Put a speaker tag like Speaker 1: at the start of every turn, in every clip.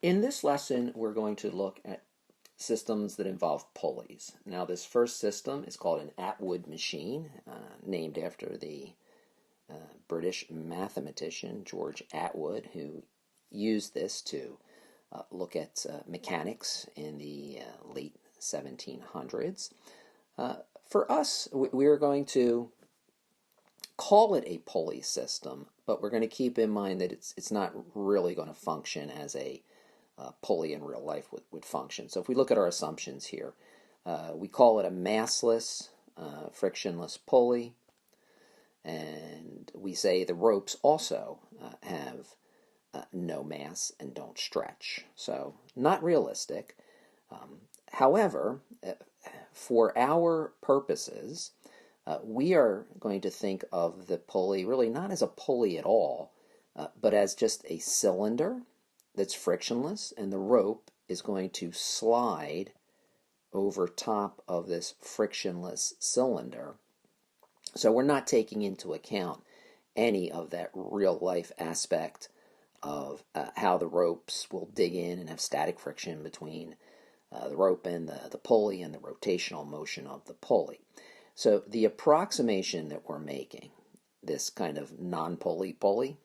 Speaker 1: In this lesson, we're going to look at systems that involve pulleys. Now, this first system is called an Atwood machine, named after the British mathematician George Atwood, who used this to look at mechanics in the late 1700s. For us, we're going to call it a pulley system, but we're going to keep in mind that it's not really going to function as a pulley in real life would function. So if we look at our assumptions here, we call it a massless, frictionless pulley, and we say the ropes also have no mass and don't stretch. So not realistic. However, for our purposes, we are going to think of the pulley really not as a pulley at all, but as just a cylinder that's frictionless, and the rope is going to slide over top of this frictionless cylinder. So we're not taking into account any of that real life aspect of how the ropes will dig in and have static friction between the rope and the pulley and the rotational motion of the pulley. So the approximation that we're making, this kind of non-pulley pulley,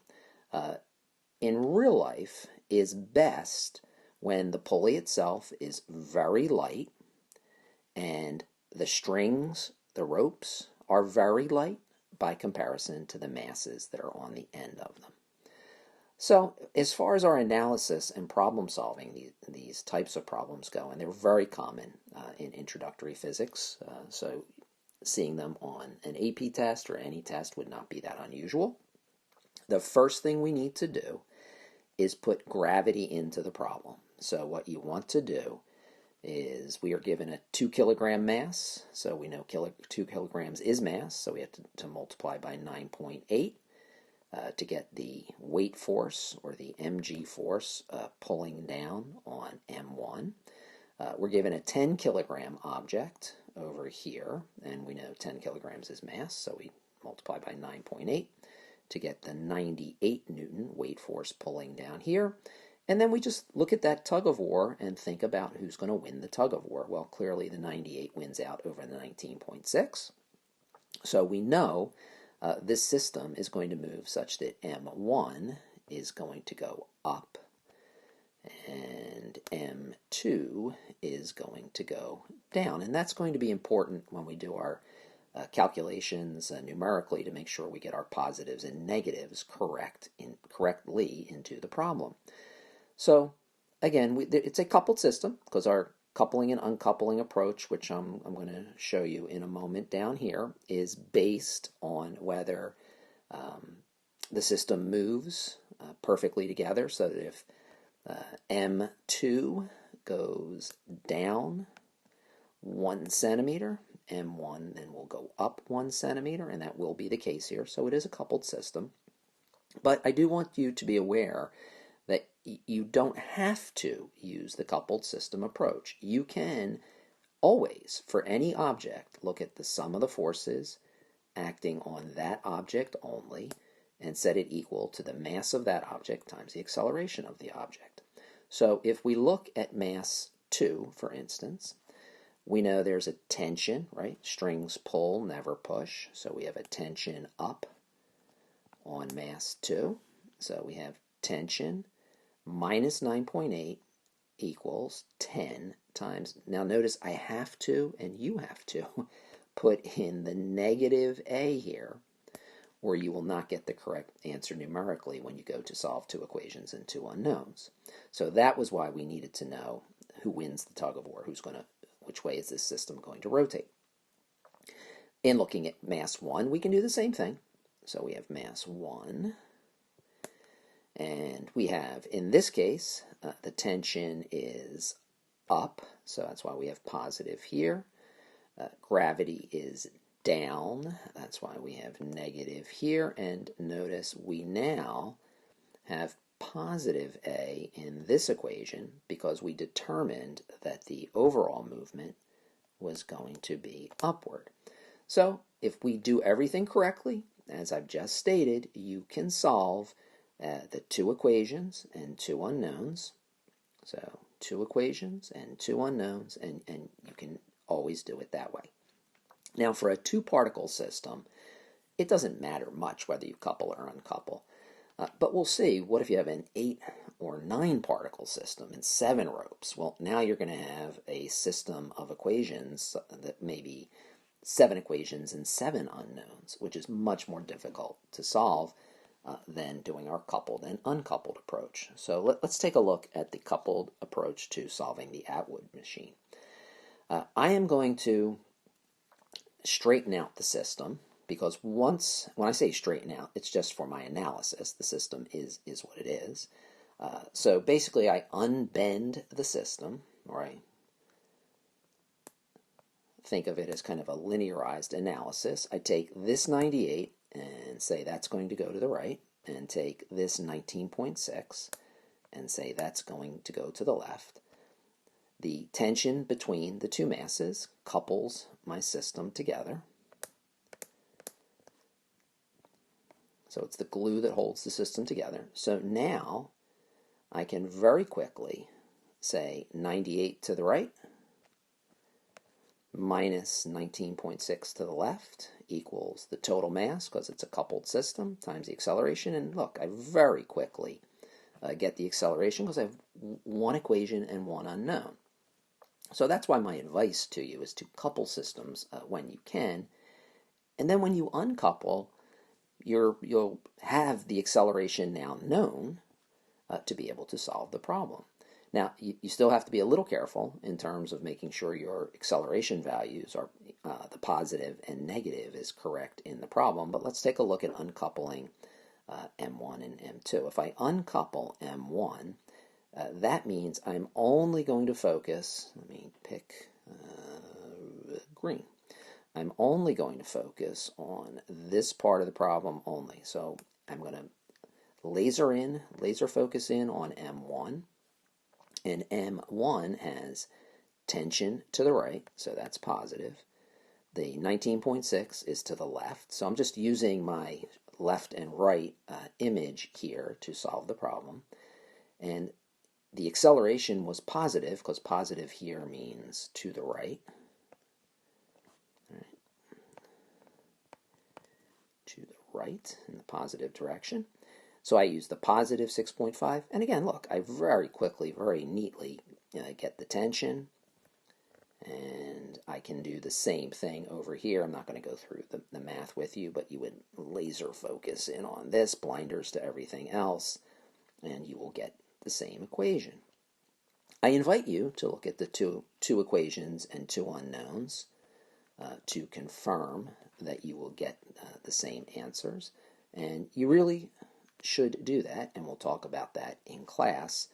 Speaker 1: in real life is best when the pulley itself is very light and the strings, the ropes, are very light by comparison to the masses that are on the end of them. So as far as our analysis and problem solving, these types of problems go, and they're very common in introductory physics, so seeing them on an AP test or any test would not be that unusual. The first thing we need to do is put gravity into the problem. So what you want to do is we are given a 2 kilogram mass, so we know 2 kilograms is mass, so we have to multiply by 9.8 to get the weight force, or the mg force, pulling down on M1. We're given a 10 kilogram object over here, and we know 10 kilograms is mass, so we multiply by 9.8 to get the 98 Newton weight force pulling down here. And then we just look at that tug of war and think about who's going to win the tug of war. Well, clearly the 98 wins out over the 19.6. So we know this system is going to move such that M1 is going to go up and M2 is going to go down. And that's going to be important when we do our calculations numerically to make sure we get our positives and negatives correctly into the problem. So again, it's a coupled system because our coupling and uncoupling approach, which I'm going to show you in a moment down here, is based on whether the system moves perfectly together, so that if M2 goes down 1 centimeter, M1 then will go up 1 centimeter, and that will be the case here. So it is a coupled system. But I do want you to be aware that you don't have to use the coupled system approach. You can always, for any object, look at the sum of the forces acting on that object only and set it equal to the mass of that object times the acceleration of the object. So if we look at mass 2, for instance, we know there's a tension, right? Strings pull, never push. So we have a tension up on mass 2. So we have tension minus 9.8 equals 10 times. Now notice I have to, and you have to, put in the negative a here, or you will not get the correct answer numerically when you go to solve two equations and two unknowns. So that was why we needed to know who wins the tug of war, which way is this system going to rotate. In looking at mass 1, we can do the same thing. So we have mass 1, and we have, in this case, the tension is up, so that's why we have positive here. Gravity is down, that's why we have negative here, and notice we now have positive a in this equation because we determined that the overall movement was going to be upward. So if we do everything correctly, as I've just stated, you can solve the two equations and two unknowns So 2 equations and 2 unknowns, and you can always do it that way. Now for a 2-particle system, it doesn't matter much whether you couple or uncouple. But we'll see, what if you have an 8 or 9-particle system and 7 ropes? Well, now you're going to have a system of equations that may be 7 equations and 7 unknowns, which is much more difficult to solve than doing our coupled and uncoupled approach. So let's take a look at the coupled approach to solving the Atwood machine. I am going to straighten out the system, because when I say straighten out, it's just for my analysis. The system is what it is. So basically I unbend the system, or I think of it as kind of a linearized analysis. I take this 98 and say that's going to go to the right, and take this 19.6 and say that's going to go to the left. The tension between the 2 masses couples my system together. So it's the glue that holds the system together. So now I can very quickly say 98 to the right minus 19.6 to the left equals the total mass, because it's a coupled system, times the acceleration. And look, I very quickly get the acceleration because I have 1 equation and 1 unknown. So that's why my advice to you is to couple systems when you can. And then when you uncouple, you'll have the acceleration now known to be able to solve the problem. Now, you still have to be a little careful in terms of making sure your acceleration values are the positive and negative is correct in the problem. But let's take a look at uncoupling M1 and M2. If I uncouple M1, that means I'm only going to focus, let me pick green. I'm only going to focus on this part of the problem only. So I'm going to laser focus in on M1. And M1 has tension to the right, so that's positive. The 19.6 is to the left, so I'm just using my left and right image here to solve the problem. And the acceleration was positive, because positive here means to the right. All right. To the right in the positive direction. So I use the positive 6.5, and again, look, I very quickly, very neatly get the tension, and I can do the same thing over here. I'm not going to go through the math with you, but you would laser focus in on this, blinders to everything else, and you will get the same equation. I invite you to look at the two equations and 2 unknowns to confirm that you will get the same answers, and you really should do that, and we'll talk about that in class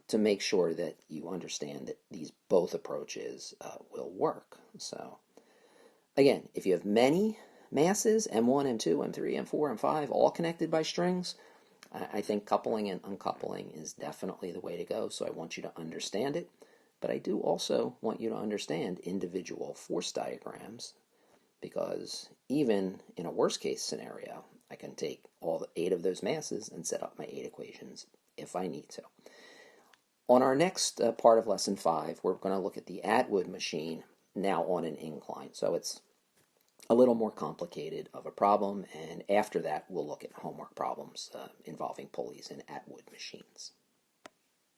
Speaker 1: to make sure that you understand that these both approaches will work. So again, if you have many masses, M1, M2, M3, M4, M5, all connected by strings, I think coupling and uncoupling is definitely the way to go. So I want you to understand it, but I do also want you to understand individual force diagrams, because even in a worst case scenario, I can take all 8 of those masses and set up my 8 equations if I need to. On our next part of Lesson 5, we're going to look at the Atwood machine now on an incline. So it's a little more complicated of a problem, and after that we'll look at homework problems involving pulleys and Atwood machines.